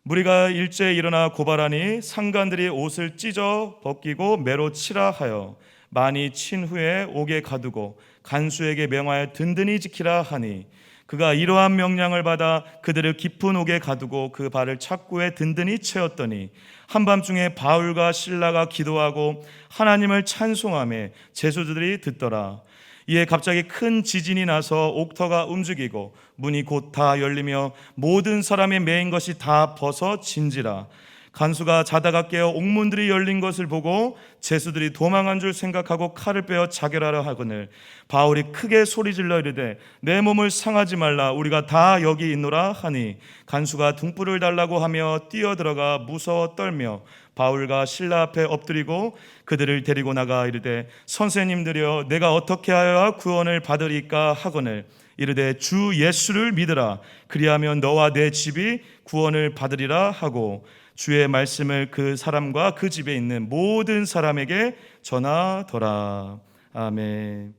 무리가 일제에 일어나 고발하니 상관들이 옷을 찢어 벗기고 매로 치라 하여 많이 친 후에 옥에 가두고 간수에게 명하여 든든히 지키라 하니 그가 이러한 명령을 받아 그들을 깊은 옥에 가두고 그 발을 착고에 든든히 채웠더니 한밤중에 바울과 실라가 기도하고 하나님을 찬송하며 제수들이 듣더라. 이에 갑자기 큰 지진이 나서 옥터가 움직이고 문이 곧 다 열리며 모든 사람의 매인 것이 다 벗어진지라. 간수가 자다가 깨어 옥문들이 열린 것을 보고 제수들이 도망한 줄 생각하고 칼을 빼어 자결하려 하거늘 바울이 크게 소리질러 이르되 내 몸을 상하지 말라, 우리가 다 여기 있노라 하니 간수가 등불을 달라고 하며 뛰어들어가 무서워 떨며 바울과 실라 앞에 엎드리고 그들을 데리고 나가 이르되 선생님들이여 내가 어떻게 하여야 구원을 받으리까 하거늘 이르되 주 예수를 믿으라, 그리하면 너와 내 집이 구원을 받으리라 하고 주의 말씀을 그 사람과 그 집에 있는 모든 사람에게 전하더라. 아멘.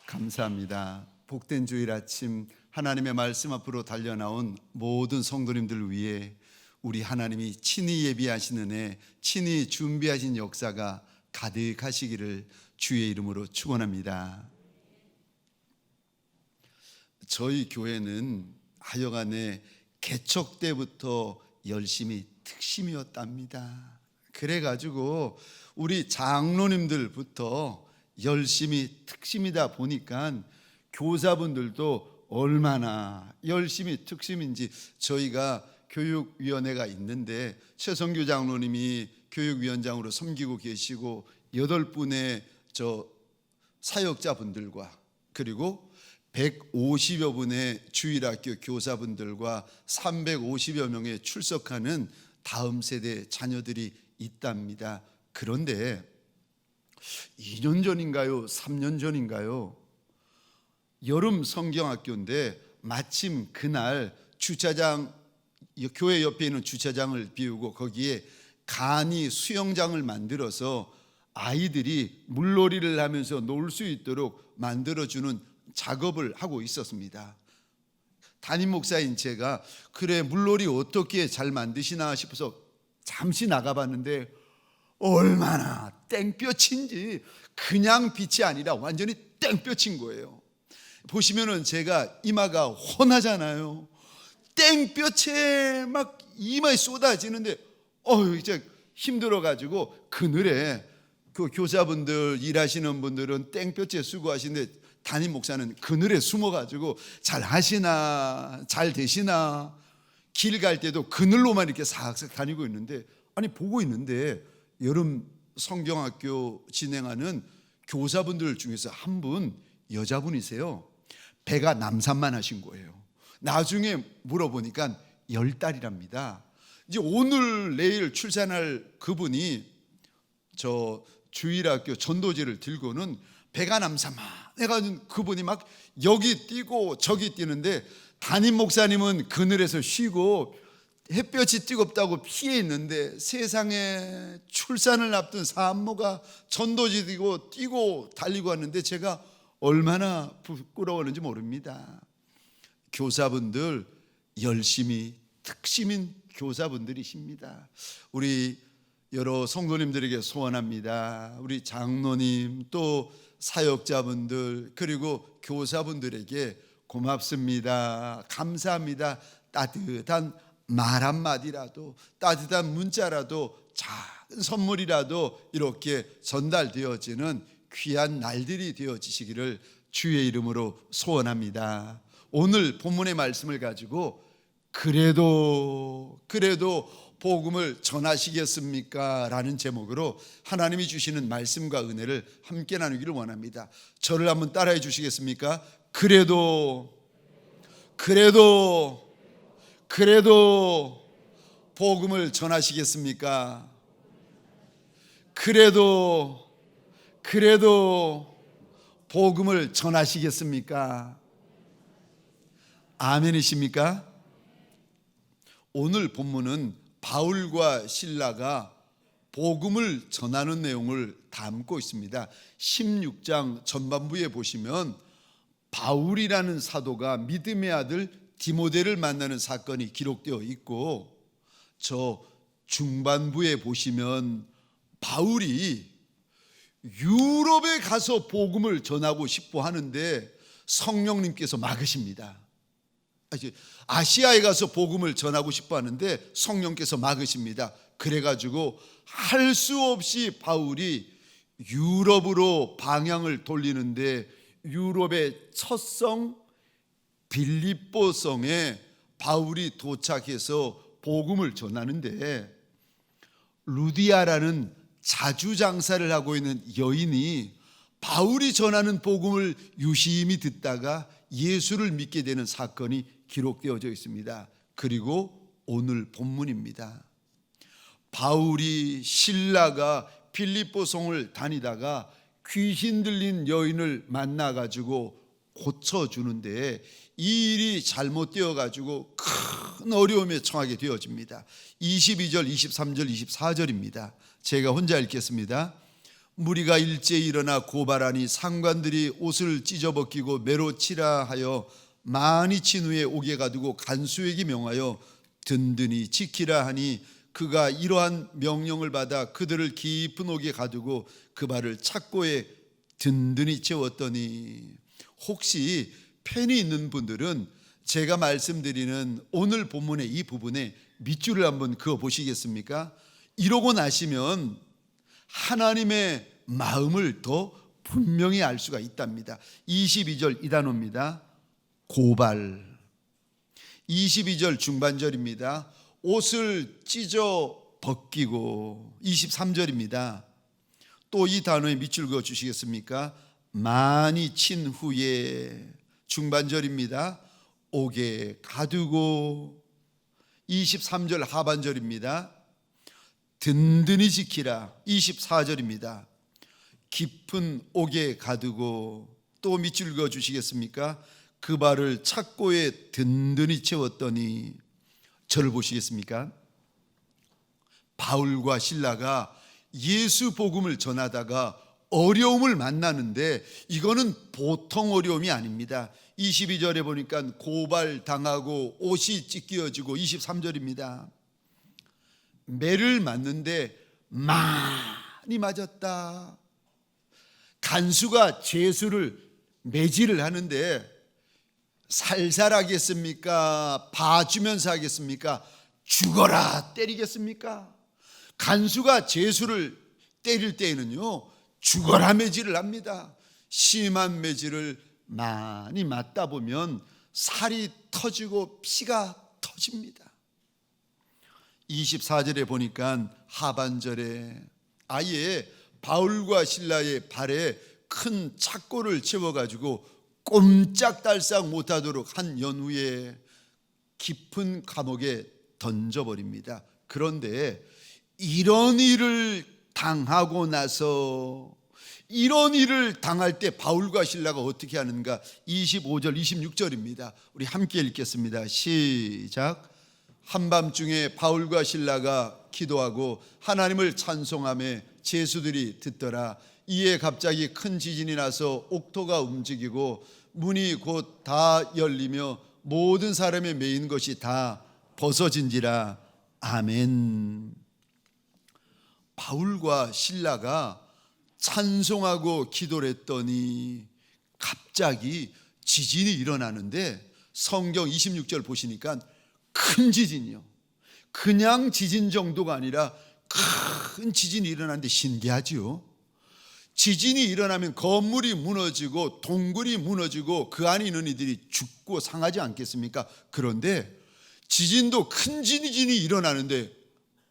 감사합니다. 복된 주일 아침 하나님의 말씀 앞으로 달려나온 모든 성도님들 위해 우리 하나님이 친히 예비하신 은혜, 친히 준비하신 역사가 가득하시기를 주의 이름으로 축원합니다. 저희 교회는 하여간에 개척 때부터 열심히 특심이었답니다. 그래가지고 우리 장로님들부터 열심히 특심이다 보니까 교사분들도 얼마나 열심히 특심인지, 저희가 교육위원회가 있는데 최성규 장로님이 교육위원장으로 섬기고 계시고 8분의 사역자분들과 그리고 150여 분의 주일학교 교사분들과 350여 명의 출석하는 다음 세대 자녀들이 있답니다. 그런데 2년 전인가요? 3년 전인가요? 여름 성경학교인데 마침 그날 주차장, 교회 옆에 있는 주차장을 비우고 거기에 간이 수영장을 만들어서 아이들이 물놀이를 하면서 놀 수 있도록 만들어주는 작업을 하고 있었습니다. 담임 목사인 제가 그래 물놀이 어떻게 잘 만드시나 싶어서 잠시 나가봤는데 얼마나 땡볕인지, 그냥 빛이 아니라 완전히 땡볕인 거예요. 보시면은 제가 이마가 훤하잖아요. 땡볕에 막 이마에 쏟아지는데 이제 힘들어가지고 그늘에 그 교사분들 일하시는 분들은 땡볕에 수고하시는데 담임 목사는 그늘에 숨어가지고 잘 하시나 잘 되시나 길 갈 때도 그늘로만 이렇게 싹싹 다니고 있는데, 아니 보고 있는데 여름 성경학교 진행하는 교사분들 중에서 한 분 여자분이세요. 배가 남산만 하신 거예요. 나중에 물어보니까 10달이랍니다. 이제 오늘 내일 출산할 그분이 저 주일학교 전도지를 들고는 배가 남산만 해가지고 그분이 막 여기 뛰고 저기 뛰는데 담임 목사님은 그늘에서 쉬고 햇볕이 뜨겁다고 피해 있는데 세상에 출산을 앞둔 산모가 전도지 뛰고 달리고 왔는데 제가 얼마나 부끄러웠는지 모릅니다. 교사분들 열심히 특심인 교사분들이십니다. 우리 여러 성도님들에게 소원합니다. 우리 장로님 또 사역자분들 그리고 교사분들에게 고맙습니다, 감사합니다, 따뜻한 말 한마디라도 따뜻한 문자라도 작은 선물이라도 이렇게 전달되어지는 귀한 날들이 되어지시기를 주의 이름으로 소원합니다. 오늘 본문의 말씀을 가지고 그래도 복음을 전하시겠습니까? 라는 제목으로 하나님이 주시는 말씀과 은혜를 함께 나누기를 원합니다. 저를 한번 따라해 주시겠습니까? 그래도 복음을 전하시겠습니까? 그래도 복음을 전하시겠습니까? 아멘이십니까? 오늘 본문은 바울과 실라가 복음을 전하는 내용을 담고 있습니다. 16장 전반부에 보시면 바울이라는 사도가 믿음의 아들 디모데를 만나는 사건이 기록되어 있고 저 중반부에 보시면 바울이 유럽에 가서 복음을 전하고 싶어 하는데 성령님께서 막으십니다. 아시아에 가서 복음을 전하고 싶어 하는데 성령께서 막으십니다. 그래가지고 할 수 없이 바울이 유럽으로 방향을 돌리는데 유럽의 첫 성 빌립보성에 바울이 도착해서 복음을 전하는데 루디아라는 자주장사를 하고 있는 여인이 바울이 전하는 복음을 유심히 듣다가 예수를 믿게 되는 사건이 기록되어져 있습니다. 그리고 오늘 본문입니다. 바울이 신라가 빌립보성을 다니다가 귀신 들린 여인을 만나가지고 고쳐주는데 이 일이 잘못되어가지고 큰 어려움에 처하게 되어집니다. 22절, 23절, 24절입니다. 제가 혼자 읽겠습니다. 무리가 일제히 일어나 고발하니 상관들이 옷을 찢어벗기고 매로 치라 하여 많이 친 후에 옥에 가두고 간수에게 명하여 든든히 지키라 하니 그가 이러한 명령을 받아 그들을 깊은 옥에 가두고 그 발을 착고에 든든히 채웠더니, 혹시 펜이 있는 분들은 제가 말씀드리는 오늘 본문의 이 부분에 밑줄을 한번 그어 보시겠습니까? 이러고 나시면 하나님의 마음을 더 분명히 알 수가 있답니다. 22절 이 단어입니다. 고발. 22절 중반절입니다. 옷을 찢어 벗기고. 23절입니다. 또 이 단어에 밑줄 그어 주시겠습니까? 많이 친 후에. 중반절입니다. 옥에 가두고. 23절 하반절입니다. 든든히 지키라. 24절입니다. 깊은 옥에 가두고. 또 밑줄 그어 주시겠습니까? 그 발을 착고에 든든히 채웠더니. 저를 보시겠습니까? 바울과 실라가 예수 복음을 전하다가 어려움을 만나는데 이거는 보통 어려움이 아닙니다. 22절에 보니까 고발당하고 옷이 찢겨지고, 23절입니다. 매를 맞는데 많이 맞았다. 간수가 죄수를 매질을 하는데 살살 하겠습니까? 봐주면서 하겠습니까? 죽어라 때리겠습니까? 간수가 죄수를 때릴 때에는요, 죽어라 매질을 합니다. 심한 매질을 많이 맞다 보면 살이 터지고 피가 터집니다. 24절에 보니까 하반절에 아예 바울과 실라의 발에 큰 착고를 채워가지고 꼼짝달싹 못하도록 한 연후에 깊은 감옥에 던져버립니다. 그런데 이런 일을 당하고 나서, 이런 일을 당할 때 바울과 실라가 어떻게 하는가? 25절 26절입니다. 우리 함께 읽겠습니다. 시작. 한밤중에 바울과 실라가 기도하고 하나님을 찬송하며 제수들이 듣더라. 이에 갑자기 큰 지진이 나서 옥토가 움직이고 문이 곧 다 열리며 모든 사람의 매인 것이 다 벗어진지라. 아멘. 바울과 실라가 찬송하고 기도를 했더니 갑자기 지진이 일어나는데, 성경 26절 보시니까 큰 지진이요, 그냥 지진 정도가 아니라 큰 지진이 일어나는데 신기하지요. 지진이 일어나면 건물이 무너지고 동굴이 무너지고 그 안에 있는 이들이 죽고 상하지 않겠습니까? 그런데 지진도 큰 지진이 일어나는데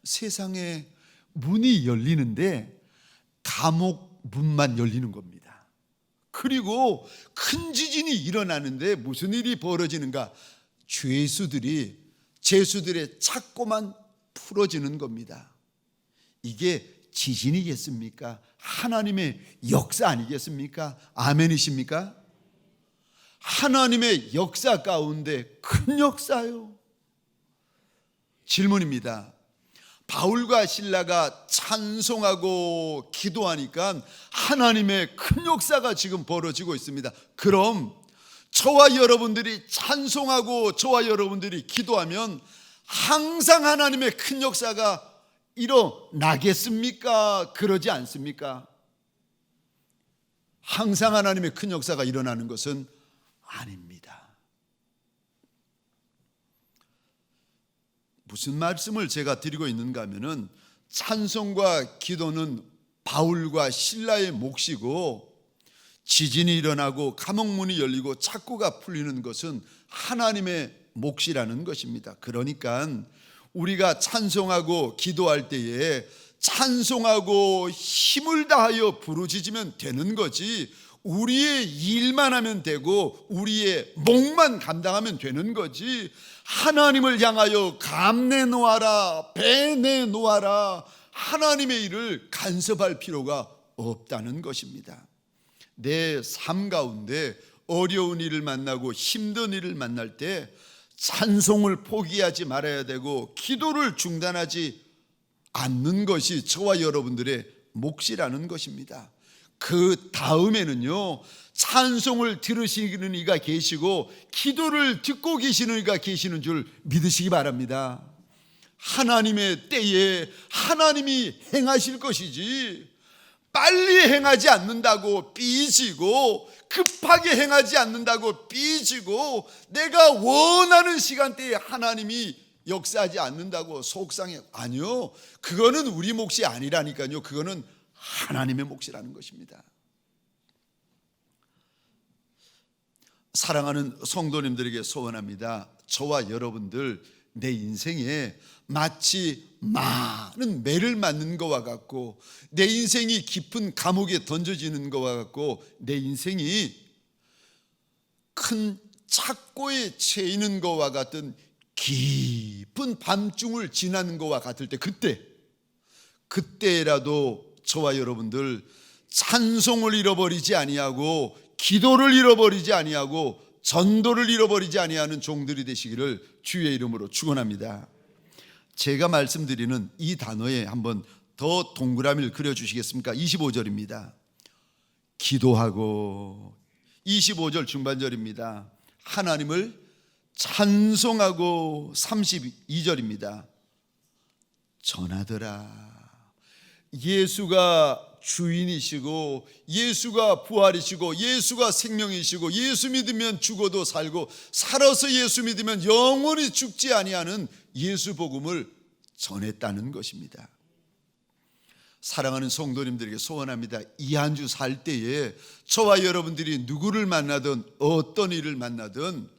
세상에 문이 열리는데 감옥 문만 열리는 겁니다. 그리고 큰 지진이 일어나는데 무슨 일이 벌어지는가? 죄수들의 착고만 풀어지는 겁니다. 이게 지진이겠습니까? 하나님의 역사 아니겠습니까? 아멘이십니까? 하나님의 역사 가운데 큰 역사요. 질문입니다. 바울과 실라가 찬송하고 기도하니까 하나님의 큰 역사가 지금 벌어지고 있습니다. 그럼 저와 여러분들이 찬송하고 저와 여러분들이 기도하면 항상 하나님의 큰 역사가 일어나겠습니까? 그러지 않습니까? 항상 하나님의 큰 역사가 일어나는 것은 아닙니다. 무슨 말씀을 제가 드리고 있는가 하면은, 찬송과 기도는 바울과 신라의 몫이고, 지진이 일어나고 감옥문이 열리고 착고가 풀리는 것은 하나님의 몫이라는 것입니다. 그러니까 우리가 찬송하고 기도할 때에 찬송하고 힘을 다하여 부르짖으면 되는 거지, 우리의 일만 하면 되고 우리의 몫만 감당하면 되는 거지, 하나님을 향하여 감내 놓아라, 배내 놓아라, 하나님의 일을 간섭할 필요가 없다는 것입니다. 내 삶 가운데 어려운 일을 만나고 힘든 일을 만날 때 찬송을 포기하지 말아야 되고 기도를 중단하지 않는 것이 저와 여러분들의 몫이라는 것입니다. 그 다음에는요, 찬송을 들으시는 이가 계시고 기도를 듣고 계시는 이가 계시는 줄 믿으시기 바랍니다. 하나님의 때에 하나님이 행하실 것이지, 빨리 행하지 않는다고 삐지고 급하게 행하지 않는다고 삐지고 내가 원하는 시간대에 하나님이 역사하지 않는다고 속상해, 아니요, 그거는 우리 몫이 아니라니까요. 그거는 하나님의 몫이라는 것입니다. 사랑하는 성도님들에게 소원합니다. 저와 여러분들, 내 인생에 마치 많은 매를 맞는 것과 같고, 내 인생이 깊은 감옥에 던져지는 것과 같고, 내 인생이 큰 착고에 채이는 것과 같은 깊은 밤중을 지나는 것과 같을 때, 그때라도 저와 여러분들 찬송을 잃어버리지 아니하고 기도를 잃어버리지 아니하고 전도를 잃어버리지 아니하는 종들이 되시기를 주의 이름으로 축원합니다. 제가 말씀드리는 이 단어에 한번 더 동그라미를 그려주시겠습니까? 25절입니다. 기도하고, 25절 중반절입니다. 하나님을 찬송하고, 32절입니다. 전하더라. 예수가 주인이시고, 예수가 부활이시고, 예수가 생명이시고, 예수 믿으면 죽어도 살고, 살아서 예수 믿으면 영원히 죽지 아니하는 예수 복음을 전했다는 것입니다. 사랑하는 성도님들에게 소원합니다. 이 한 주 살 때에 저와 여러분들이 누구를 만나든 어떤 일을 만나든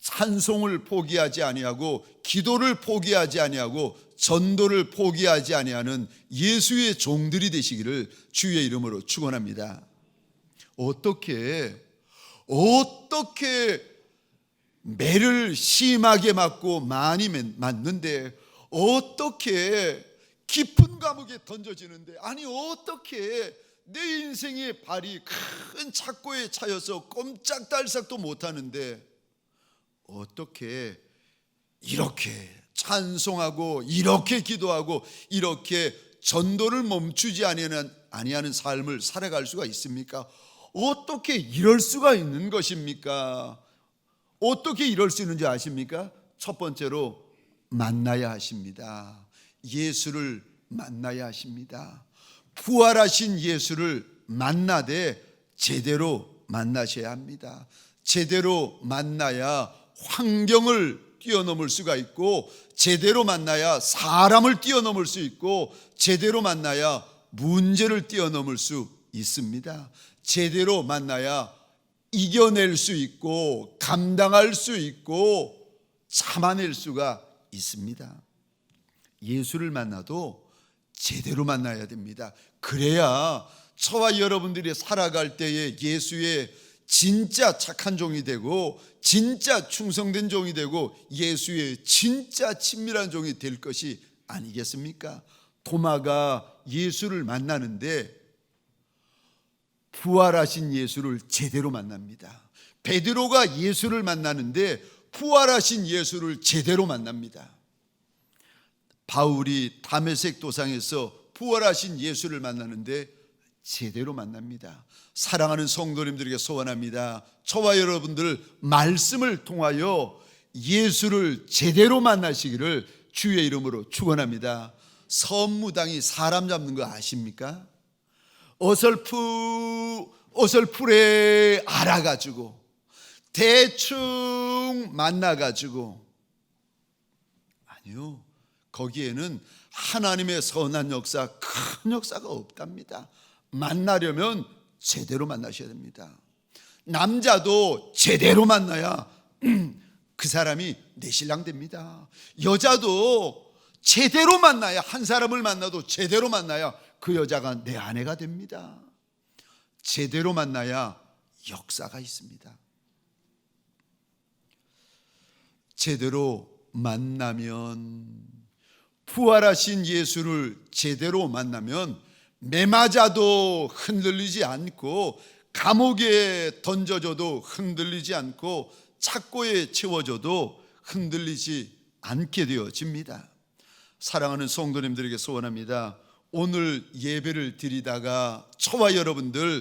찬송을 포기하지 아니하고 기도를 포기하지 아니하고 전도를 포기하지 아니하는 예수의 종들이 되시기를 주의 이름으로 축원합니다. 어떻게 매를 심하게 맞고 많이 맞는데, 어떻게 깊은 감옥에 던져지는데, 아니 어떻게 내 인생의 발이 큰 착고에 차여서 꼼짝달싹도 못하는데, 어떻게 이렇게 찬송하고 이렇게 기도하고 이렇게 전도를 멈추지 아니하는 삶을 살아갈 수가 있습니까? 어떻게 이럴 수가 있는 것입니까? 어떻게 이럴 수 있는지 아십니까? 첫 번째로 만나야 하십니다. 예수를 만나야 하십니다. 부활하신 예수를 만나되 제대로 만나셔야 합니다. 제대로 만나야 환경을 뛰어넘을 수가 있고, 제대로 만나야 사람을 뛰어넘을 수 있고, 제대로 만나야 문제를 뛰어넘을 수 있습니다. 제대로 만나야 이겨낼 수 있고 감당할 수 있고 참아낼 수가 있습니다. 예수를 만나도 제대로 만나야 됩니다. 그래야 저와 여러분들이 살아갈 때에 예수의 진짜 착한 종이 되고 진짜 충성된 종이 되고 예수의 진짜 친밀한 종이 될 것이 아니겠습니까? 도마가 예수를 만나는데 부활하신 예수를 제대로 만납니다. 베드로가 예수를 만나는데 부활하신 예수를 제대로 만납니다. 바울이 다메섹 도상에서 부활하신 예수를 만나는데 제대로 만납니다. 사랑하는 성도님들에게 소원합니다. 저와 여러분들 말씀을 통하여 예수를 제대로 만나시기를 주의 이름으로 축원합니다. 선무당이 사람 잡는 거 아십니까? 어설프게 알아가지고 대충 만나가지고, 아니요, 거기에는 하나님의 선한 역사, 큰 역사가 없답니다. 만나려면 제대로 만나셔야 됩니다. 남자도 제대로 만나야 그 사람이 내 신랑 됩니다. 여자도 제대로 만나야, 한 사람을 만나도 제대로 만나야 그 여자가 내 아내가 됩니다. 제대로 만나야 역사가 있습니다. 제대로 만나면, 부활하신 예수를 제대로 만나면 매 맞아도 흔들리지 않고, 감옥에 던져져도 흔들리지 않고, 착고에 채워져도 흔들리지 않게 되어집니다. 사랑하는 성도님들에게 소원합니다. 오늘 예배를 드리다가 저와 여러분들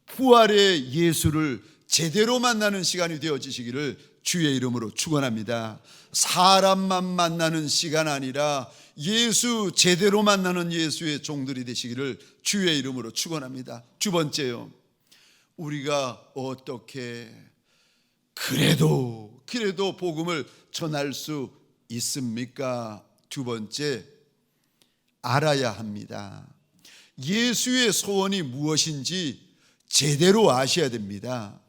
부활의 예수를 제대로 만나는 시간이 되어지시기를 주의 이름으로 축원합니다. 사람만 만나는 시간 아니라 예수 제대로 만나는 예수의 종들이 되시기를 주의 이름으로 축원합니다. 두 번째요, 우리가 어떻게 그래도 복음을 전할 수 있습니까? 두 번째, 알아야 합니다. 예수의 소원이 무엇인지 제대로 아셔야 됩니다.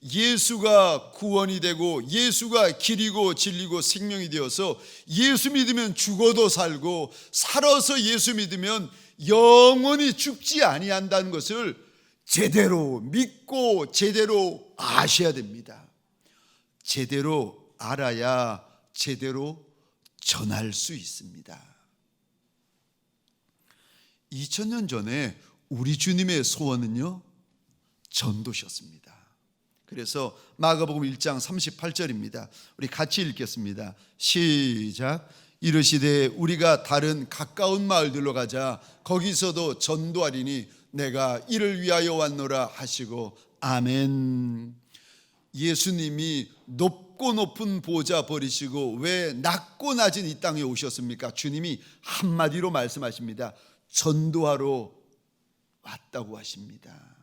예수가 구원이 되고, 예수가 길이고 진리고 생명이 되어서 예수 믿으면 죽어도 살고, 살아서 예수 믿으면 영원히 죽지 아니한다는 것을 제대로 믿고 제대로 아셔야 됩니다. 제대로 알아야 제대로 전할 수 있습니다. 2000년 전에 우리 주님의 소원은요, 전도셨습니다. 그래서 마가복음 1장 38절입니다. 우리 같이 읽겠습니다. 시작. 이르시되 우리가 다른 가까운 마을들로 가자. 거기서도 전도하리니 내가 이를 위하여 왔노라 하시고. 아멘. 예수님이 높고 높은 보좌 버리시고 왜 낮고 낮은 이 땅에 오셨습니까? 주님이 한마디로 말씀하십니다. 전도하러 왔다고 하십니다.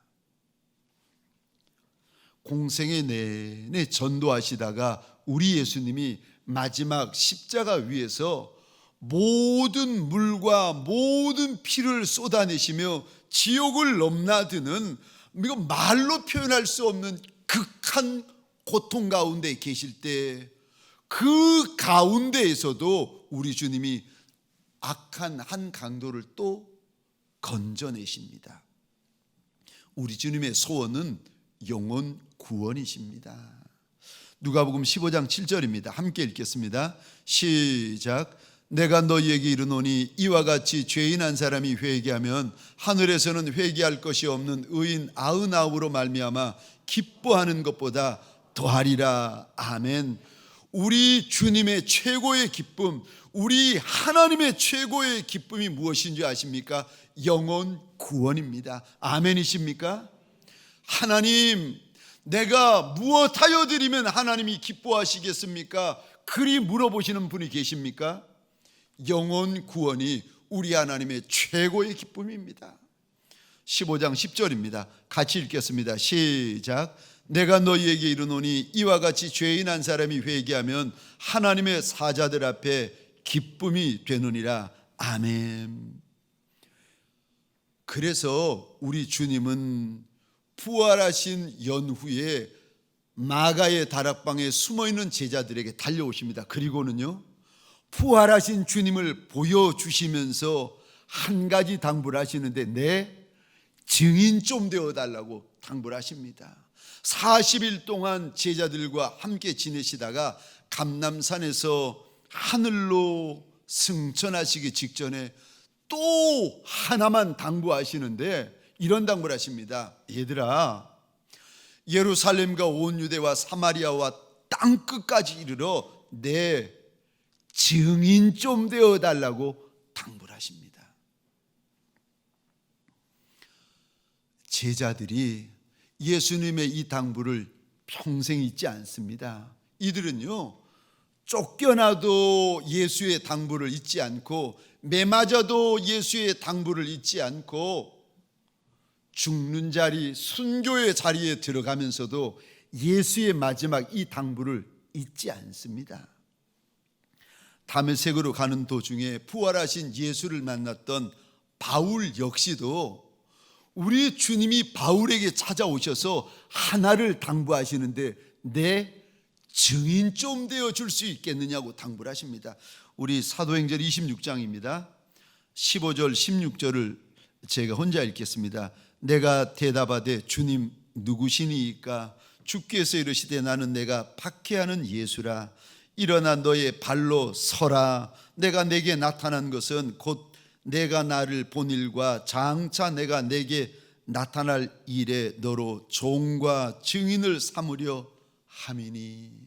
공생의 내내 전도하시다가 우리 예수님이 마지막 십자가 위에서 모든 물과 모든 피를 쏟아내시며 지옥을 넘나드는, 이거 말로 표현할 수 없는 극한 고통 가운데 계실 때, 그 가운데에서도 우리 주님이 악한 한 강도를 또 건져내십니다. 우리 주님의 소원은 영혼 구원이십니다. 누가복음 15장 7절입니다. 함께 읽겠습니다. 시작. 내가 너희에게 이르노니 이와 같이 죄인 한 사람이 회개하면 하늘에서는 회개할 것이 없는 의인 99으로 말미암아 기뻐하는 것보다 더하리라. 아멘. 우리 주님의 최고의 기쁨, 우리 하나님의 최고의 기쁨이 무엇인지 아십니까? 영혼 구원입니다. 아멘이십니까? 하나님, 내가 무엇하여 드리면 하나님이 기뻐하시겠습니까? 그리 물어보시는 분이 계십니까? 영혼 구원이 우리 하나님의 최고의 기쁨입니다. 15장 10절입니다. 같이 읽겠습니다. 시작. 내가 너희에게 이르노니 이와 같이 죄인 한 사람이 회개하면 하나님의 사자들 앞에 기쁨이 되느니라. 아멘. 그래서 우리 주님은 부활하신 연후에 마가의 다락방에 숨어있는 제자들에게 달려오십니다. 그리고는요, 부활하신 주님을 보여주시면서 한 가지 당부를 하시는데, 내 증인 좀 되어달라고 당부를 하십니다. 40일 동안 제자들과 함께 지내시다가 감람산에서 하늘로 승천하시기 직전에 또 하나만 당부하시는데, 이런 당부를 하십니다. 얘들아, 예루살렘과 온 유대와 사마리아와 땅끝까지 이르러 내 증인 좀 되어달라고 당부를 하십니다. 제자들이 예수님의 이 당부를 평생 잊지 않습니다. 이들은요, 쫓겨나도 예수의 당부를 잊지 않고 매맞아도 예수의 당부를 잊지 않고 죽는 자리, 순교의 자리에 들어가면서도 예수의 마지막 이 당부를 잊지 않습니다. 다메섹으로 가는 도중에 부활하신 예수를 만났던 바울 역시도 우리 주님이 바울에게 찾아오셔서 하나를 당부하시는데 내 증인 좀 되어 줄 수 있겠느냐고 당부를 하십니다. 우리 사도행전 26장입니다. 15절 16절을 제가 혼자 읽겠습니다. 내가 대답하되 주님 누구시니이까? 주께서 이르시되 나는 내가 박해하는 예수라. 일어나 너의 발로 서라. 내가 내게 나타난 것은 곧 내가 나를 본 일과 장차 내가 내게 나타날 일에 너로 종과 증인을 삼으려 함이니.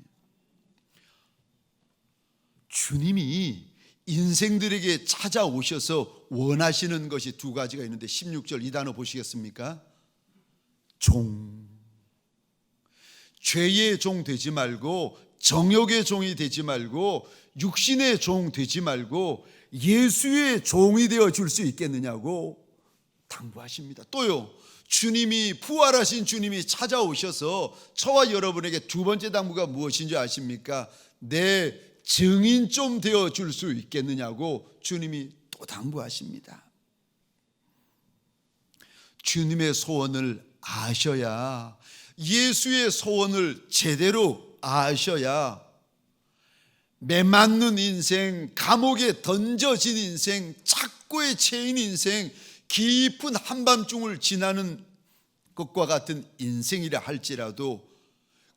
주님이 인생들에게 찾아오셔서 원하시는 것이 두 가지가 있는데 16절 이 단어 보시겠습니까? 종. 죄의 종 되지 말고 정욕의 종이 되지 말고 육신의 종 되지 말고 예수의 종이 되어 줄 수 있겠느냐고 당부하십니다. 또요, 주님이 부활하신 주님이 찾아오셔서 저와 여러분에게 두 번째 당부가 무엇인지 아십니까? 내 증인 좀 되어 줄 수 있겠느냐고 주님이 또 당부하십니다. 주님의 소원을 아셔야, 예수의 소원을 제대로 아셔야 매맞는 인생, 감옥에 던져진 인생, 착고에 채인 인생, 깊은 한밤중을 지나는 것과 같은 인생이라 할지라도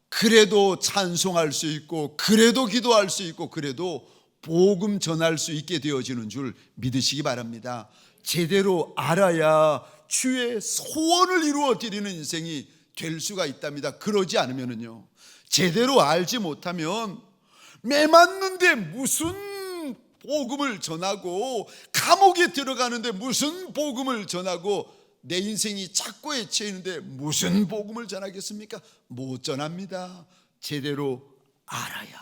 그래도 찬송할 수 있고 그래도 기도할 수 있고 그래도 복음 전할 수 있게 되어지는 줄 믿으시기 바랍니다. 제대로 알아야 주의 소원을 이루어 드리는 인생이 될 수가 있답니다. 그러지 않으면요, 제대로 알지 못하면 매맞는데 무슨 복음을 전하고 감옥에 들어가는데 무슨 복음을 전하고 내 인생이 착고에 채이는데 무슨 복음을 전하겠습니까? 못 전합니다. 제대로 알아야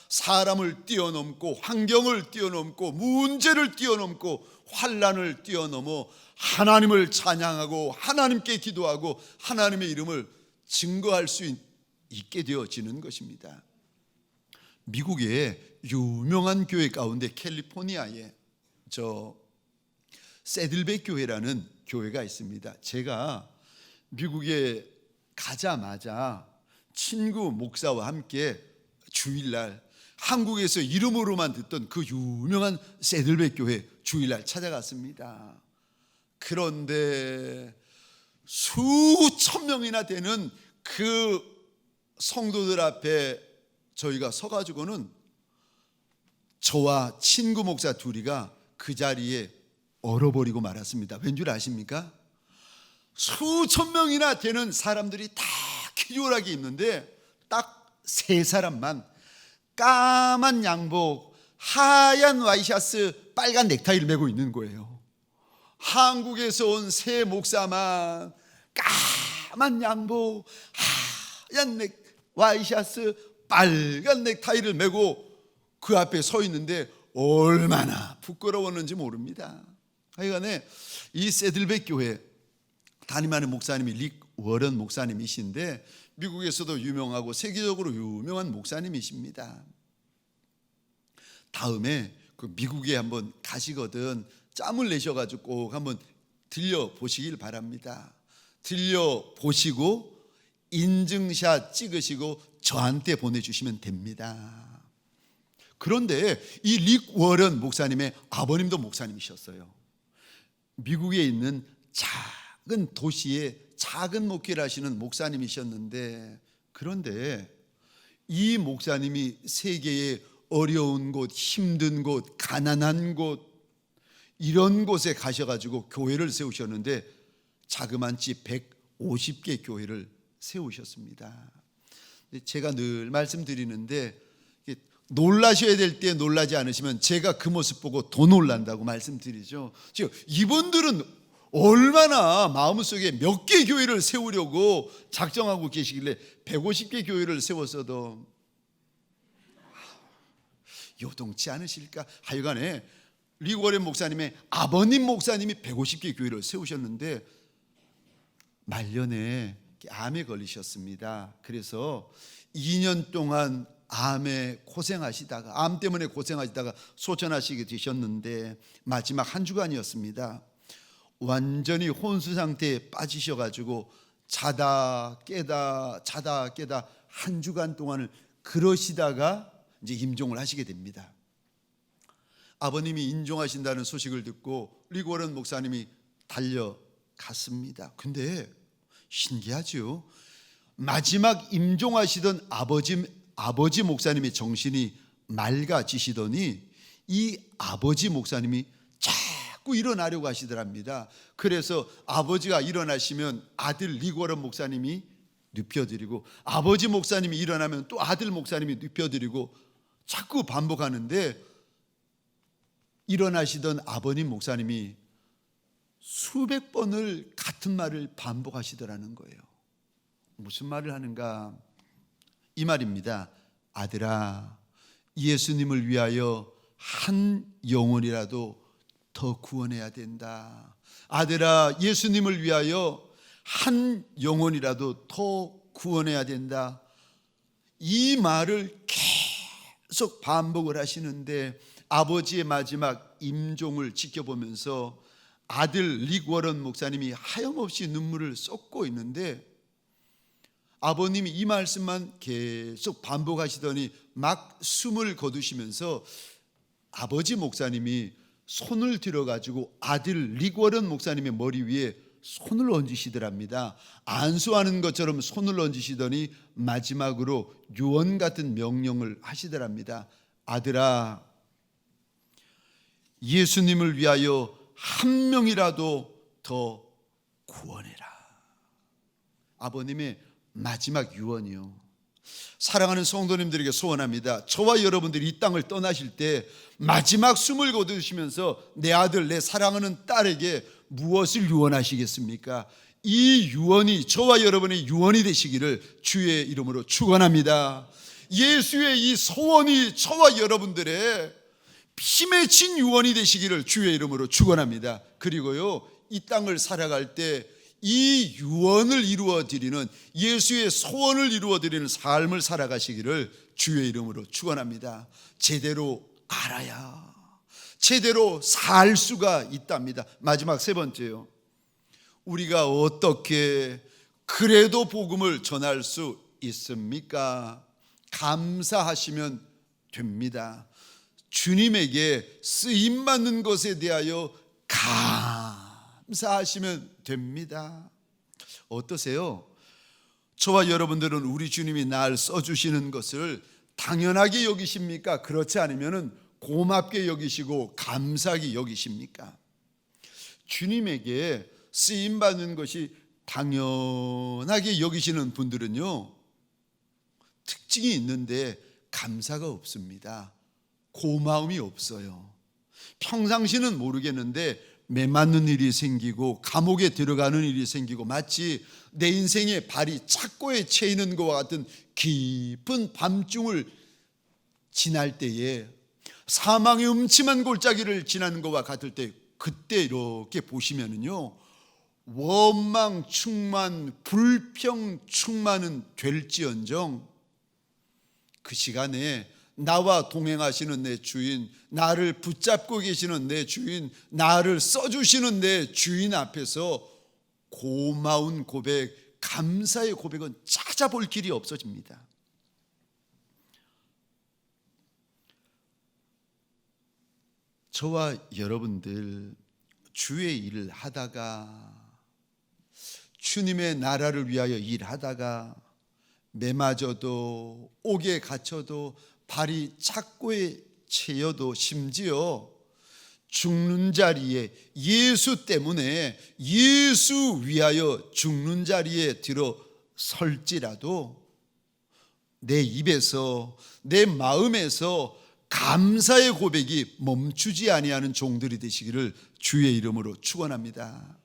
사람을 뛰어넘고 환경을 뛰어넘고 문제를 뛰어넘고 환난을 뛰어넘어 하나님을 찬양하고 하나님께 기도하고 하나님의 이름을 증거할 수 있게 되어지는 것입니다. 미국의 유명한 교회 가운데 캘리포니아에 세들백 교회라는 교회가 있습니다. 제가 미국에 가자마자 친구 목사와 함께 주일날 한국에서 이름으로만 듣던 그 유명한 세들백 교회 주일날 찾아갔습니다. 그런데 수천 명이나 되는 그 성도들 앞에 저희가 서가지고는 저와 친구 목사 둘이가 그 자리에 얼어버리고 말았습니다. 왠 줄 아십니까? 수천 명이나 되는 사람들이 다 기졸하게 입는데 딱 세 사람만 까만 양복, 하얀 와이셔츠, 빨간 넥타이를 메고 있는 거예요. 한국에서 온 세 목사만 까만 양복, 하얀 와이셔츠, 빨간 넥타이를 메고 그 앞에 서 있는데 얼마나 부끄러웠는지 모릅니다. 하여간에 이 세들백 교회 담임하는 목사님이 릭 워런 목사님이신데 미국에서도 유명하고 세계적으로 유명한 목사님이십니다. 다음에 그 미국에 한번 가시거든 짬을 내셔가지고 꼭 한번 들려보시길 바랍니다. 들려보시고 인증샷 찍으시고 저한테 보내주시면 됩니다. 그런데 이 릭 워런 목사님의 아버님도 목사님이셨어요. 미국에 있는 작은 도시에 작은 목회를 하시는 목사님이셨는데, 그런데 이 목사님이 세계의 어려운 곳, 힘든 곳, 가난한 곳 이런 곳에 가셔가지고 교회를 세우셨는데 자그만치 150개 교회를 세우셨습니다. 제가 늘 말씀드리는데 놀라셔야 될 때 놀라지 않으시면 제가 그 모습 보고 더 놀란다고 말씀드리죠. 즉 이분들은 얼마나 마음속에 몇 개 교회를 세우려고 작정하고 계시길래 150개 교회를 세웠어도 요동치 않으실까? 하여간에 리고렌 목사님의 아버님 목사님이 150개 교회를 세우셨는데 말년에 암에 걸리셨습니다. 그래서 2년 동안 암 때문에 고생하시다가 소천하시게 되셨는데 마지막 한 주간이었습니다. 완전히 혼수 상태에 빠지셔가지고 자다 깨다 한 주간 동안을 그러시다가 이제 임종을 하시게 됩니다. 아버님이 임종하신다는 소식을 듣고 리고렌 목사님이 달려갔습니다. 근데 신기하죠. 마지막 임종하시던 아버지 목사님의 정신이 맑아지시더니 이 아버지 목사님이 자꾸 일어나려고 하시더랍니다. 그래서 아버지가 일어나시면 아들 리고렌 목사님이 눕혀드리고, 아버지 목사님이 일어나면 또 아들 목사님이 눕혀드리고 자꾸 반복하는데, 일어나시던 아버님 목사님이 수백 번을 같은 말을 반복하시더라는 거예요. 무슨 말을 하는가? 이 말입니다. 아들아, 예수님을 위하여 한 영혼이라도 더 구원해야 된다. 아들아, 예수님을 위하여 한 영혼이라도 더 구원해야 된다. 이 말을 계속 반복을 하시는데, 아버지의 마지막 임종을 지켜보면서 아들 리고렌 목사님이 하염없이 눈물을 쏟고 있는데, 아버님이 이 말씀만 계속 반복하시더니 막 숨을 거두시면서 아버지 목사님이 손을 들어가지고 아들 리고렌 목사님의 머리 위에 손을 얹으시더랍니다. 안수하는 것처럼 손을 얹으시더니 마지막으로 유언 같은 명령을 하시더랍니다. 아들아, 예수님을 위하여 한 명이라도 더 구원해라. 아버님의 마지막 유언이요. 사랑하는 성도님들에게 소원합니다. 저와 여러분들이 이 땅을 떠나실 때 마지막 숨을 거두시면서 내 아들, 내 사랑하는 딸에게 무엇을 유언하시겠습니까? 이 유언이 저와 여러분의 유언이 되시기를 주의 이름으로 축원합니다. 예수의 이 소원이 저와 여러분들의 힘에 친 유언이 되시기를 주의 이름으로 축원합니다. 그리고요, 이 땅을 살아갈 때 이 유언을 이루어드리는, 예수의 소원을 이루어드리는 삶을 살아가시기를 주의 이름으로 축원합니다. 제대로 알아야 제대로 살 수가 있답니다. 마지막 세 번째요. 우리가 어떻게 그래도 복음을 전할 수 있습니까? 감사하시면 됩니다. 주님에게 쓰임받는 것에 대하여 감사하시면 됩니다. 어떠세요? 저와 여러분들은 우리 주님이 날 써주시는 것을 당연하게 여기십니까? 그렇지 않으면 고맙게 여기시고 감사하게 여기십니까? 주님에게 쓰임받는 것이 당연하게 여기시는 분들은요, 특징이 있는데 감사가 없습니다. 고마움이 없어요. 평상시는 모르겠는데 매맞는 일이 생기고 감옥에 들어가는 일이 생기고 마치 내 인생의 발이 착고에 채이는 것과 같은 깊은 밤중을 지날 때에, 사망의 음침한 골짜기를 지나는 것과 같을 때, 그때 이렇게 보시면은요, 원망 충만, 불평 충만은 될지언정 그 시간에 나와 동행하시는 내 주인, 나를 붙잡고 계시는 내 주인, 나를 써주시는 내 주인 앞에서 고마운 고백, 감사의 고백은 찾아볼 길이 없어집니다. 저와 여러분들 주의 일을 하다가, 주님의 나라를 위하여 일하다가 매맞아도, 옥에 갇혀도, 발이 착고에 채여도, 심지어 죽는 자리에, 예수 때문에 예수 위하여 죽는 자리에 들어설지라도 내 입에서, 내 마음에서 감사의 고백이 멈추지 아니하는 종들이 되시기를 주의 이름으로 축원합니다.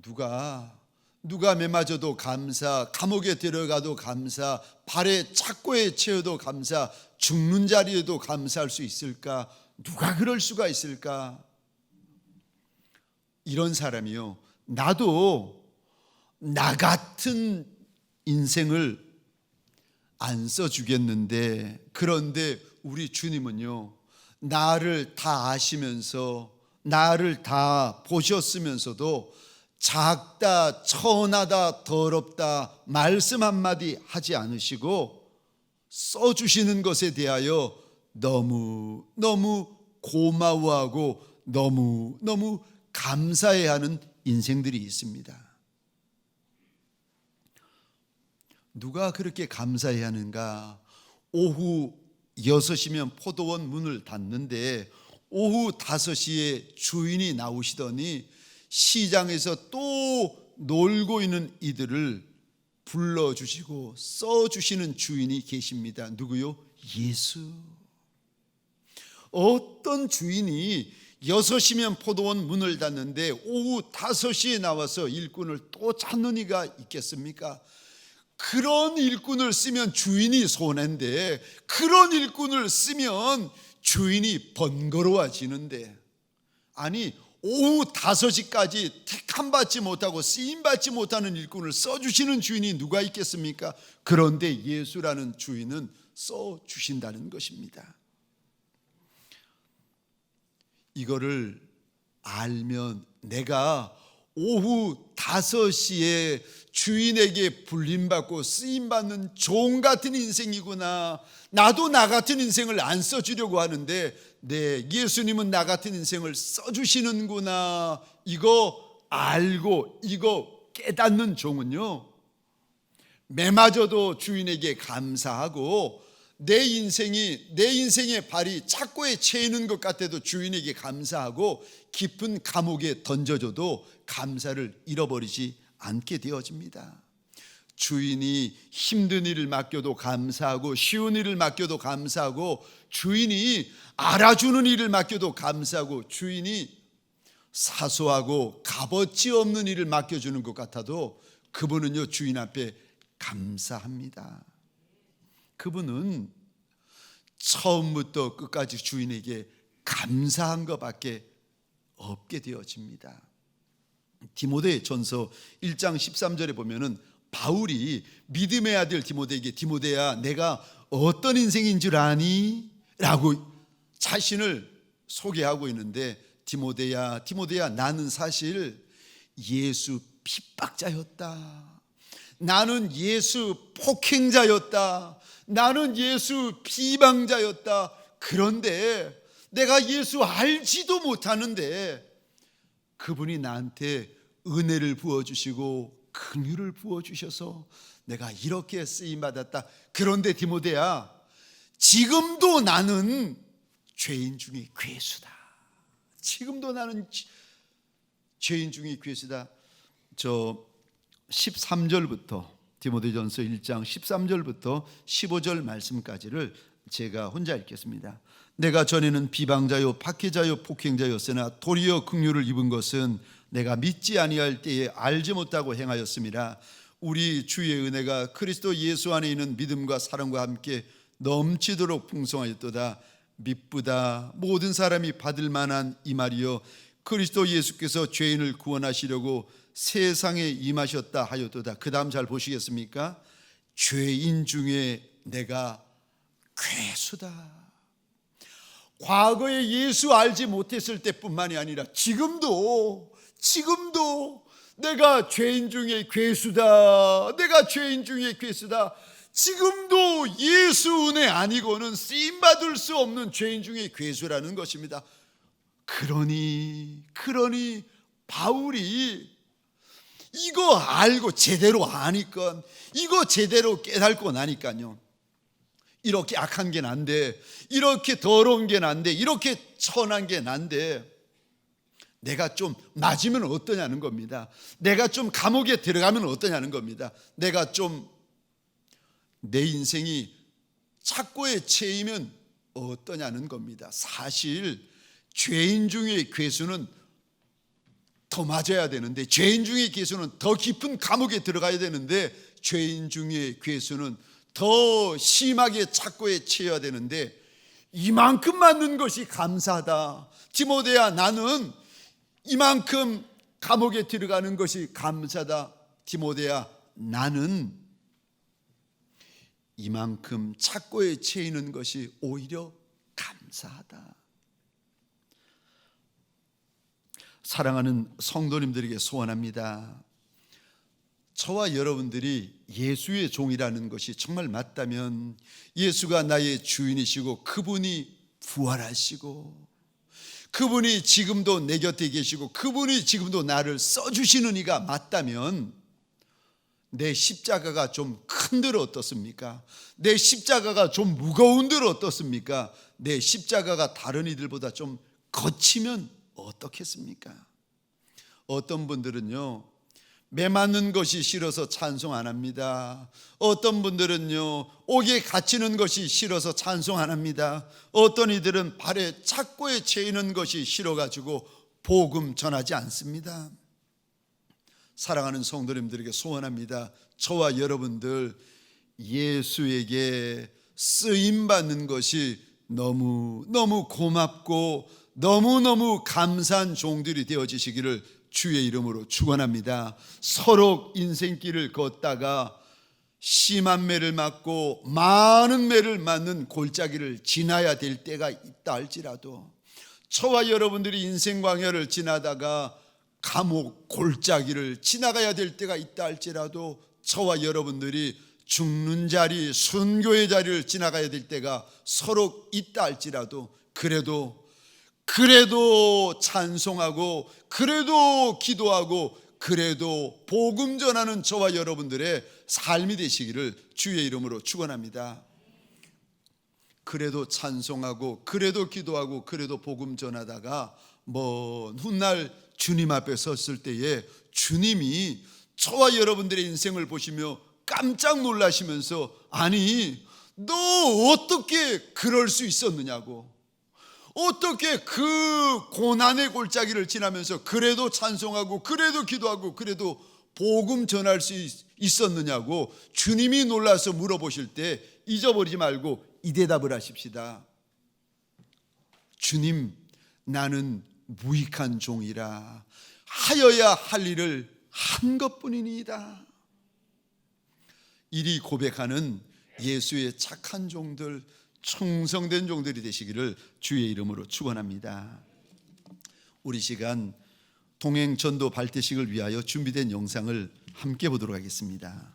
누가 누가 매맞아도 감사, 감옥에 들어가도 감사, 발에 착고에 채워도 감사, 죽는 자리에도 감사할 수 있을까? 누가 그럴 수가 있을까? 이런 사람이요, 나도 나 같은 인생을 안 써주겠는데, 그런데 우리 주님은요, 나를 다 아시면서 나를 다 보셨으면서도 작다, 천하다, 더럽다 말씀 한마디 하지 않으시고 써주시는 것에 대하여 너무 고마워하고 너무 감사해야 하는 인생들이 있습니다. 누가 그렇게 감사해야 하는가? 오후 6시면 포도원 문을 닫는데 오후 5시에 주인이 나오시더니 시장에서 또 놀고 있는 이들을 불러주시고 써주시는 주인이 계십니다. 누구요? 예수. 어떤 주인이 6시면 포도원 문을 닫는데 오후 5시에 나와서 일꾼을 또 찾는 이가 있겠습니까? 그런 일꾼을 쓰면 주인이 손해인데, 그런 일꾼을 쓰면 주인이 번거로워지는데, 아니 오후 5시까지 택함받지 못하고 쓰임받지 못하는 일꾼을 써주시는 주인이 누가 있겠습니까? 그런데 예수라는 주인은 써주신다는 것입니다. 이거를 알면 내가 오후 5시에 주인에게 불림받고 쓰임받는 종 같은 인생이구나, 나도 나 같은 인생을 안 써주려고 하는데 네, 예수님은 나 같은 인생을 써주시는구나, 이거 알고 이거 깨닫는 종은요, 매맞아도 주인에게 감사하고 내 인생의 발이 착고에 채이는 것 같아도 주인에게 감사하고 깊은 감옥에 던져져도 감사를 잃어버리지 않게 되어집니다. 주인이 힘든 일을 맡겨도 감사하고 쉬운 일을 맡겨도 감사하고 주인이 알아주는 일을 맡겨도 감사하고 주인이 사소하고 값어치 없는 일을 맡겨주는 것 같아도 그분은요, 주인 앞에 감사합니다. 그분은 처음부터 끝까지 주인에게 감사한 것밖에 없게 되어집니다. 디모데 전서 1장 13절에 보면은 바울이 믿음의 아들 디모데에게 디모데야, 내가 어떤 인생인 줄 아니? 라고 자신을 소개하고 있는데, 디모데야 나는 사실 예수 핍박자였다, 나는 예수 폭행자였다, 나는 예수 비방자였다. 그런데 내가 예수 알지도 못하는데 그분이 나한테 은혜를 부어주시고 긍휼을 부어주셔서 내가 이렇게 쓰임받았다. 그런데 디모데야, 지금도 나는 죄인 중에 괴수다. 지금도 나는 죄인 중에 괴수다. 저 13절부터 디모데전서 1장 13절부터 15절 말씀까지를 제가 혼자 읽겠습니다. 내가 전에는 비방자요 박해자요 폭행자였으나 도리어 긍휼을 입은 것은 내가 믿지 아니할 때에 알지 못하고 행하였음이라. 우리 주의 은혜가 그리스도 예수 안에 있는 믿음과 사랑과 함께 넘치도록 풍성하였도다. 미쁘다 모든 사람이 받을 만한 이 말이요, 그리스도 예수께서 죄인을 구원하시려고 세상에 임하셨다 하였도다. 그 다음 잘 보시겠습니까? 죄인 중에 내가 괴수다. 과거에 예수 알지 못했을 때뿐만이 아니라 지금도 내가 죄인 중에 괴수다. 내가 죄인 중에 괴수다. 지금도 예수 은혜 아니고는 쓰임받을 수 없는 죄인 중에 괴수라는 것입니다. 그러니 바울이 이거 알고 제대로 아니까, 이거 제대로 깨닫고 나니까요, 이렇게 악한 게 난데, 이렇게 더러운 게 난데, 이렇게 천한 게 난데 내가 좀 맞으면 어떠냐는 겁니다. 내가 좀 감옥에 들어가면 어떠냐는 겁니다. 내가 좀 내 인생이 착고에 채이면 어떠냐는 겁니다. 사실 죄인 중에 괴수는 더 맞아야 되는데, 죄인 중의 괴수는 더 깊은 감옥에 들어가야 되는데, 죄인 중의 괴수는 더 심하게 착고에 처해야 되는데, 이만큼 맞는 것이 감사하다. 디모데야, 나는 이만큼 감옥에 들어가는 것이 감사다. 디모데야, 나는 이만큼 착고에 처해있는 것이 오히려 감사하다. 사랑하는 성도님들에게 소원합니다. 저와 여러분들이 예수의 종이라는 것이 정말 맞다면, 예수가 나의 주인이시고 그분이 부활하시고 그분이 지금도 내 곁에 계시고 그분이 지금도 나를 써주시는 이가 맞다면, 내 십자가가 좀 큰들 어떻습니까? 내 십자가가 좀 무거운들 어떻습니까? 내 십자가가 다른 이들보다 좀 거치면 어떻겠습니까? 어떤 분들은요, 매 맞는 것이 싫어서 찬송 안 합니다. 어떤 분들은요, 옥에 갇히는 것이 싫어서 찬송 안 합니다. 어떤 이들은 발에 착고에 채이는 것이 싫어가지고 복음 전하지 않습니다. 사랑하는 성도님들에게 소원합니다. 저와 여러분들 예수에게 쓰임받는 것이 너무너무 고맙고 너무너무 감사한 종들이 되어지시기를 주의 이름으로 축원합니다. 서로 인생길을 걷다가 심한 매를 맞고 많은 매를 맞는 골짜기를 지나야 될 때가 있다 할지라도, 저와 여러분들이 인생 광야를 지나다가 감옥 골짜기를 지나가야 될 때가 있다 할지라도, 저와 여러분들이 죽는 자리, 순교의 자리를 지나가야 될 때가 서로 있다 할지라도, 그래도 찬송하고, 그래도 기도하고, 그래도 복음 전하는 저와 여러분들의 삶이 되시기를 주의 이름으로 축원합니다. 그래도 찬송하고, 그래도 기도하고, 그래도 복음 전하다가 먼 훗날 주님 앞에 섰을 때에 주님이 저와 여러분들의 인생을 보시며 깜짝 놀라시면서, 아니 너 어떻게 그럴 수 있었느냐고, 어떻게 그 고난의 골짜기를 지나면서 그래도 찬송하고 그래도 기도하고 그래도 복음 전할 수 있었느냐고 주님이 놀라서 물어보실 때 잊어버리지 말고 이 대답을 하십시다. 주님, 나는 무익한 종이라 하여야 할 일을 한 것뿐이니이다. 이리 고백하는 예수의 착한 종들, 충성된 종들이 되시기를 주의 이름으로 축원합니다. 우리 시간 동행 전도 발대식을 위하여 준비된 영상을 함께 보도록 하겠습니다.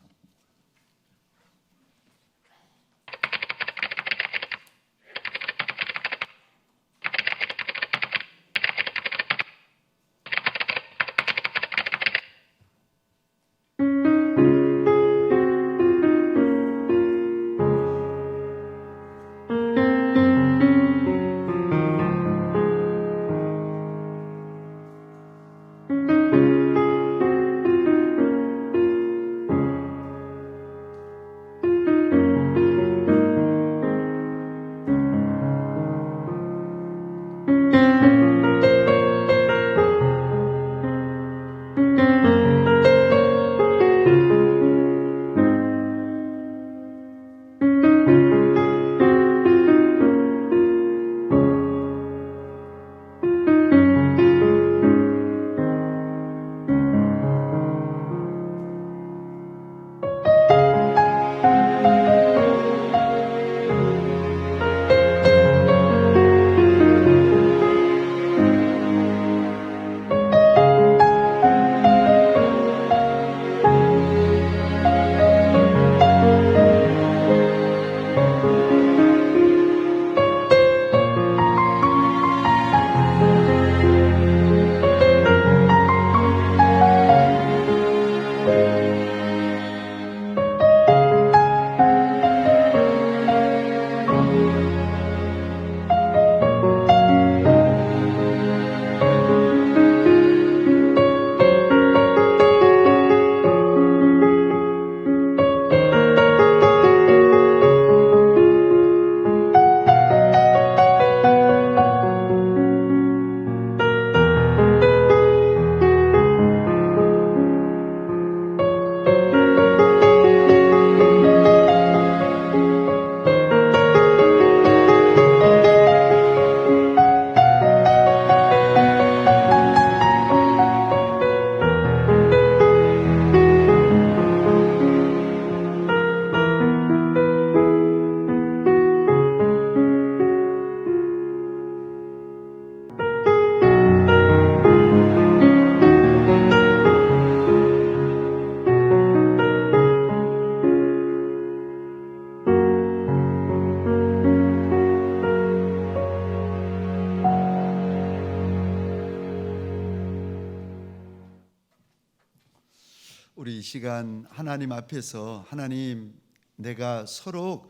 시간 하나님 앞에서 하나님, 내가 서로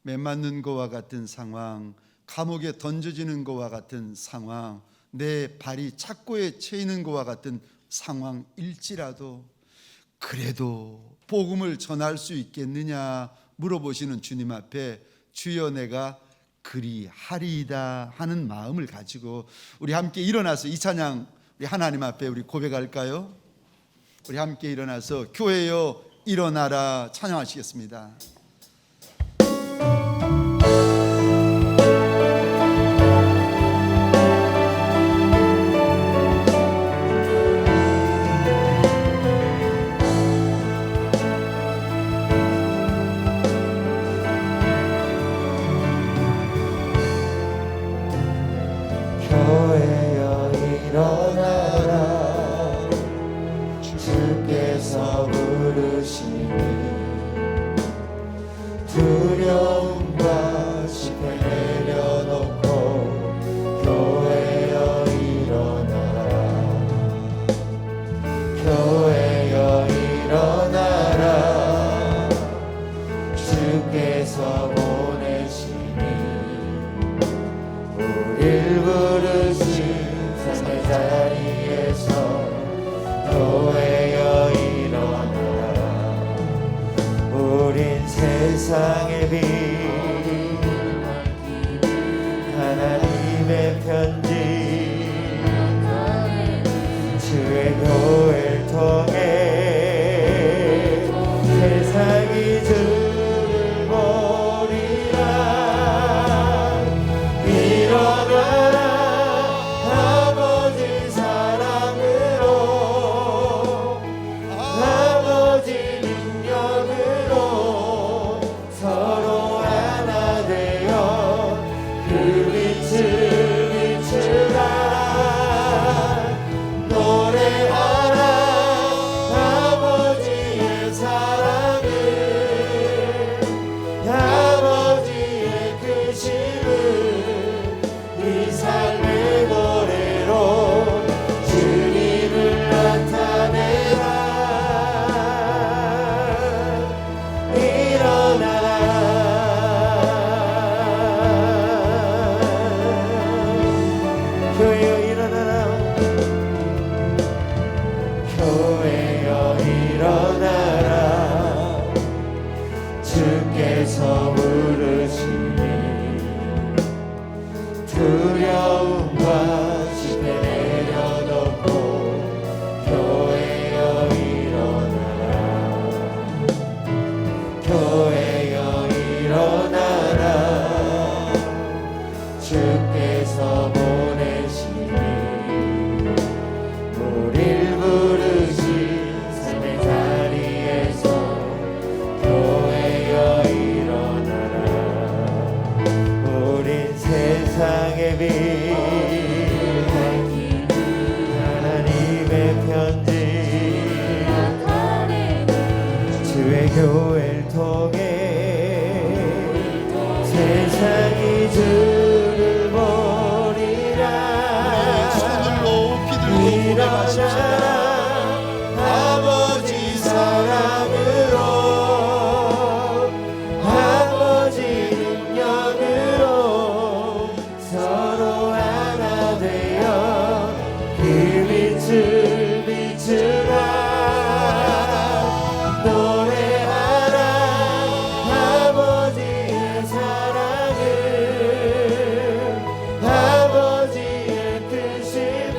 맺맞는 것과 같은 상황, 감옥에 던져지는 것과 같은 상황, 내 발이 착고에 채이는 것과 같은 상황일지라도 그래도 복음을 전할 수 있겠느냐 물어보시는 주님 앞에 주여 내가 그리하리이다 하는 마음을 가지고 우리 함께 일어나서 이 찬양 우리 하나님 앞에 우리 고백할까요? 우리 함께 일어나서 교회여 일어나라 찬양하시겠습니다. 교회여 일어나라 주께서 부르시니 두려움과 시패 내려놓고 교회여 일어나라 교회여 일어나라 주께서 보내시니 우릴 부르신 삶의 자리에서 교회여 일어나라 우린 세상의 빛 하나님의 편지 주의 교회를 통해 세상이 주를 보리라 일어나라 아버지 사랑으로 아버지 능력으로 서로 하나 되어 그 빛을 비추라 노래하라 아버지의 사랑을 아버지의 크심을 이 삶의 노래로 주님을 나타내라 일어나라 교회여 일어나라 교회여 일어나라 주께서 부르시니 두려움과 시패 내려놓고 교회여 일어나라 교회여 일어나라 주께서 보내시니 우릴 부르신 삶의 자리에서 교회여 일어나라 우린 세상의 빛 하나님의 편지 주의 교회를 통해 세상이 주를 보리라 손을 높이 들고 고백하십시오. 아버지 사랑으로 아버지 능력으로 서로 하나 되어 그 빛을 비추라 노래하라 아버지의 사랑을 아버지의 크심을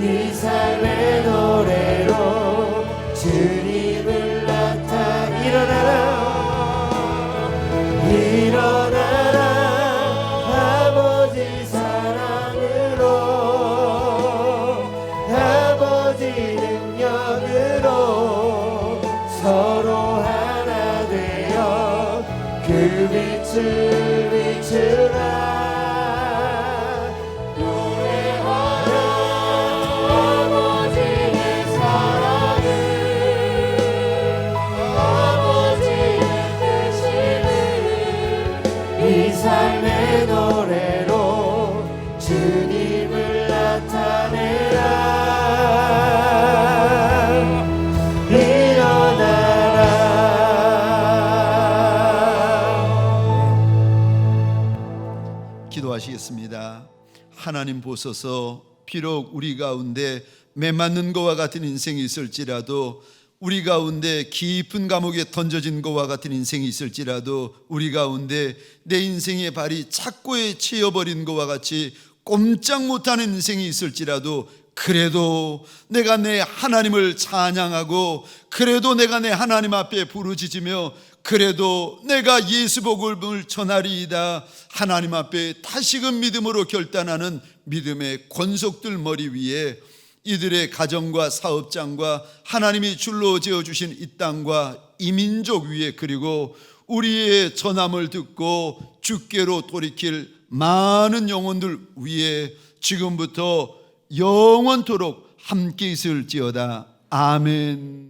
이 삶의 노래로 주님을 일어나라 일어나라 아버지 사랑으로 아버지 능력으로 서로 하나 되어 그 빛을 비추라 노래하라 아버지의 사랑을 아버지의 크심을 이 삶의 노래로 주님을 나타내라 기도하시겠습니다. 하나님 보소서, 비록 우리 가운데 매맞는 것과 같은 인생이 있을지라도, 우리 가운데 깊은 감옥에 던져진 것과 같은 인생이 있을지라도, 우리 가운데 내 인생의 발이 착고에 채여버린 것과 같이 꼼짝 못하는 인생이 있을지라도, 그래도 내가 내 하나님을 찬양하고, 그래도 내가 내 하나님 앞에 부르짖으며, 그래도 내가 예수 복음을 전하리이다 하나님 앞에 다시금 믿음으로 결단하는 믿음의 권속들 머리 위에 이들의 가정과 사업장과 하나님이 줄로 지어주신 이 땅과 이 민족 위에, 그리고 우리의 전함을 듣고 주께로 돌이킬 많은 영혼들 위에 지금부터 영원토록 함께 있을지어다. 아멘.